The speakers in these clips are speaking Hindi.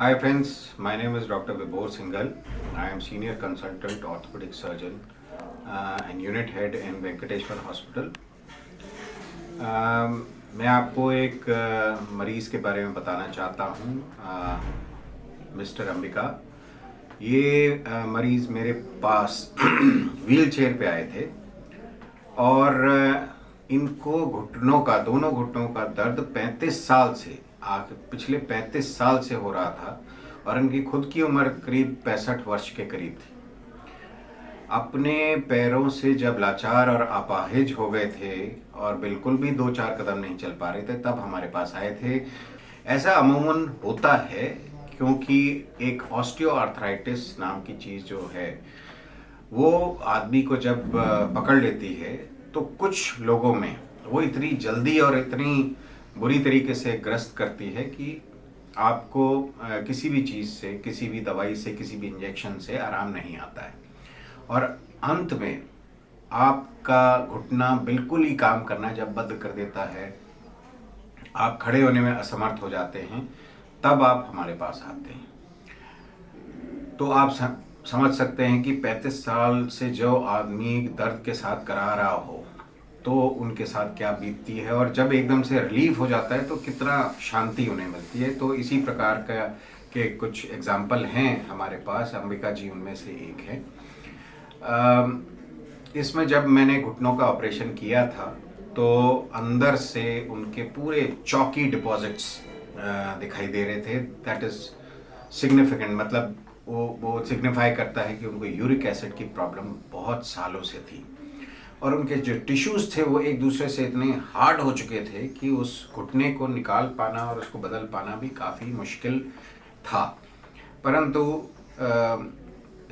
Hi friends, my name is Dr. Vibhor Singhal. I am Senior Consultant Orthopedic Surgeon and Unit Head in Venkateshwar Hospital. मैं आपको एक मरीज़ के बारे में बताना चाहता हूँ, मिस्टर अंबिका। ये मरीज़ मेरे पास व्हील चेयर पे आए थे और इनको दोनों घुटनों का दर्द 35 साल से पिछले 35 साल से हो रहा था और इनकी खुद की उम्र करीब 65 वर्ष के करीब थी। अपने पैरों से जब लाचार और अपाहिज हो गए थे और बिल्कुल भी 2-4 कदम नहीं चल पा रहे थे, तब हमारे पास आए थे। ऐसा अमूमन होता है क्योंकि एक ऑस्टियोआर्थराइटिस नाम की चीज़ जो है वो आदमी को जब पकड़ लेती है तो कुछ लोगों में वो इतनी जल्दी और इतनी बुरी तरीके से ग्रस्त करती है कि आपको किसी भी चीज़ से, किसी भी दवाई से, किसी भी इंजेक्शन से आराम नहीं आता है और अंत में आपका घुटना बिल्कुल ही काम करना जब बंद कर देता है, आप खड़े होने में असमर्थ हो जाते हैं, तब आप हमारे पास आते हैं। तो आप समझ सकते हैं कि 35 साल से जो आदमी दर्द के साथ करा रहा हो तो उनके साथ क्या बीतती है और जब एकदम से रिलीफ हो जाता है तो कितना शांति उन्हें मिलती है। तो इसी प्रकार के कुछ एग्जाम्पल हैं हमारे पास। अंबिका जी उनमें से एक है। इसमें जब मैंने घुटनों का ऑपरेशन किया था तो अंदर से उनके पूरे चौकी डिपॉजिट्स दिखाई दे रहे थे। दैट इज़ सिग्निफिकेंट, मतलब वो सिग्निफाई करता है कि उनको यूरिक एसिड की प्रॉब्लम बहुत सालों से थी और उनके जो टिश्यूज़ थे वो एक दूसरे से इतने हार्ड हो चुके थे कि उस घुटने को निकाल पाना और उसको बदल पाना भी काफ़ी मुश्किल था। परंतु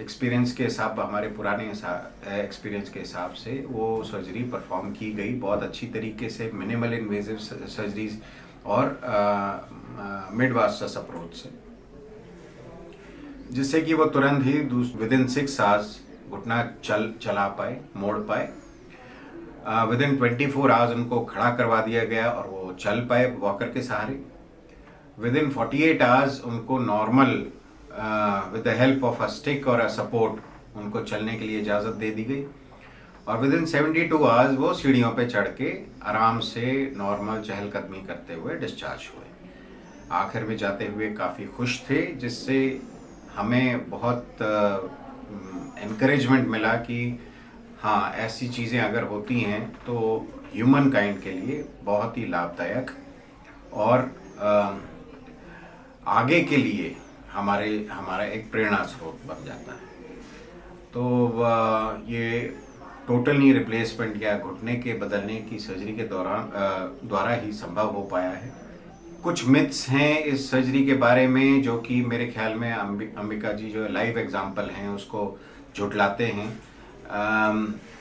एक्सपीरियंस के हिसाब, हमारे पुराने एक्सपीरियंस के हिसाब से वो सर्जरी परफॉर्म की गई बहुत अच्छी तरीके से, मिनिमल इन्वेजिव सर्जरीज और मिड वास्टस अप्रोच से, जिससे कि वो तुरंत ही विदिन 6 आवर्स घुटना चला पाए, मोड़ पाए। विदिन 24 आवर्स उनको खड़ा करवा दिया गया और वो चल पाए वॉकर के सहारे। विदिन 48 आवर्स उनको normal with the help of a stick और अ सपोर्ट उनको चलने के लिए इजाज़त दे दी गई और विदिन 72 आवर्स वो सीढ़ियों पे चढ़ के आराम से नॉर्मल चहलकदमी करते हुए डिस्चार्ज हुए। आखिर में जाते हुए काफ़ी खुश थे, जिससे हमें बहुत एनकरेजमेंट मिला कि हाँ, ऐसी चीज़ें अगर होती हैं तो ह्यूमन काइंड के लिए बहुत ही लाभदायक और आगे के लिए हमारा एक प्रेरणा स्रोत बन जाता है। तो ये टोटल नी रिप्लेसमेंट या घुटने के बदलने की सर्जरी के द्वारा ही संभव हो पाया है। कुछ मिथ्स हैं इस सर्जरी के बारे में जो कि मेरे ख्याल में अंबिका जी जो लाइव एग्जांपल हैं उसको झुटलाते हैं।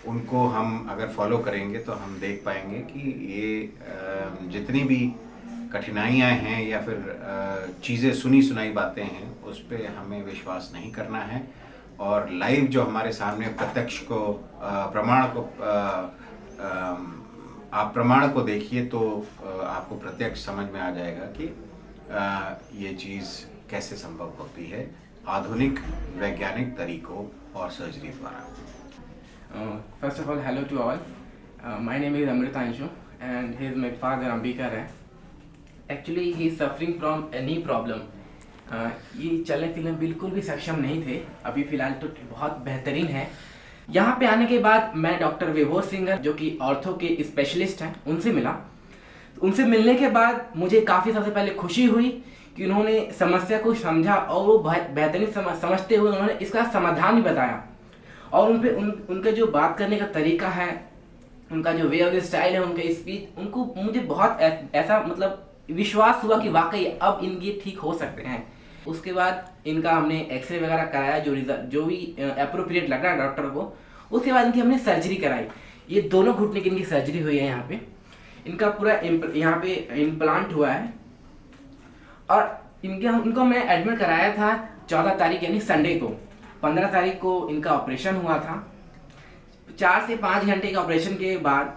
उनको हम अगर फॉलो करेंगे तो हम देख पाएंगे कि ये जितनी भी कठिनाइयाँ हैं या फिर चीज़ें सुनी सुनाई बातें हैं उस पर हमें विश्वास नहीं करना है और लाइव जो हमारे सामने प्रत्यक्ष को आप प्रमाण को देखिए तो आपको प्रत्यक्ष समझ में आ जाएगा कि ये चीज़ कैसे संभव होती है आधुनिक वैज्ञानिक तरीकों और सर्जरी द्वारा। First of all, hello to all. My name is Amritanshu and he is my father Ambika Rai. Actually, he is suffering from a knee problem. ये चलने फिरने बिल्कुल भी सक्षम नहीं थे, अभी फ़िलहाल तो बहुत बेहतरीन है। यहाँ पे आने के बाद मैं डॉक्टर विभोर सिंघल जो कि ऑर्थो के स्पेशलिस्ट हैं उनसे मिला। उनसे मिलने के बाद मुझे काफ़ी सबसे पहले खुशी हुई कि उन्होंने समस्या को समझा और वो बेहतरीन समझते हुए उन्होंने इसका समाधान भी बताया और उनके जो बात करने का तरीका है, उनका जो वे ऑफ स्टाइल है, उनका स्पीच, उनको मुझे बहुत ऐसा मतलब विश्वास हुआ कि वाकई अब इनके ठीक हो सकते हैं। उसके बाद इनका हमने एक्सरे वगैरह कराया जो भी अप्रोप्रिएट लग रहा है डॉक्टर को। उसके बाद इनकी हमने सर्जरी कराई। ये दोनों घुटने की इनकी सर्जरी हुई है। यहाँ पे इनका पूरा यहाँ पे इम्प्लांट हुआ है और इनको मैं एडमिट कराया था 14 तारीख यानी संडे को। 15 तारीख को इनका ऑपरेशन हुआ था। 4 से 5 घंटे के ऑपरेशन के बाद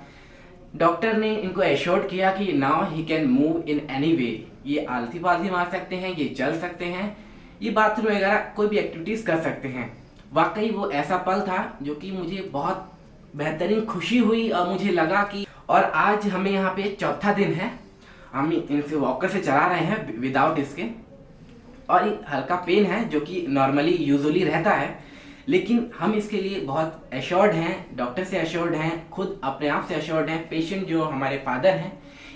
डॉक्टर ने इनको एश्योर्ड किया कि now he can move in any way. ये आलती पालती मार सकते हैं, ये चल सकते हैं, ये बाथरूम वगैरह कोई भी एक्टिविटीज़ कर सकते हैं। वाकई वो ऐसा पल था जो कि मुझे बहुत बेहतरीन खुशी हुई और मुझे लगा कि और आज हमें यहाँ पे चौथा दिन है, हम इनसे वॉकर से चला रहे हैं विदाउट इसके, और ये हल्का पेन है जो कि नॉर्मली यूजुअली रहता है, लेकिन हम इसके लिए बहुत एश्योर्ड हैं, डॉक्टर से एश्योर्ड हैं, खुद अपने आप से एश्योर्ड हैं, पेशेंट जो हमारे फादर हैं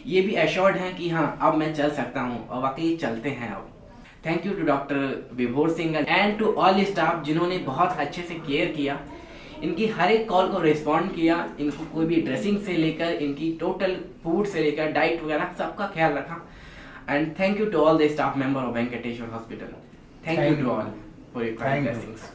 ये भी एश्योर्ड हैं कि हाँ अब मैं चल सकता हूँ, और वाकई चलते हैं अब। Thank you to doctor Vibhor Singh and to all staff जिन्होंने बहुत अच्छे से केयर किया, इनकी हर एक कॉल को रिस्पॉन्ड किया, इनको कोई भी ड्रेसिंग से लेकर इनकी टोटल फूड से लेकर डाइट वगैरह सबका ख्याल रखा। And thank you to all the staff member of Venkateshwar hospital. Thank you to all for your kind blessings.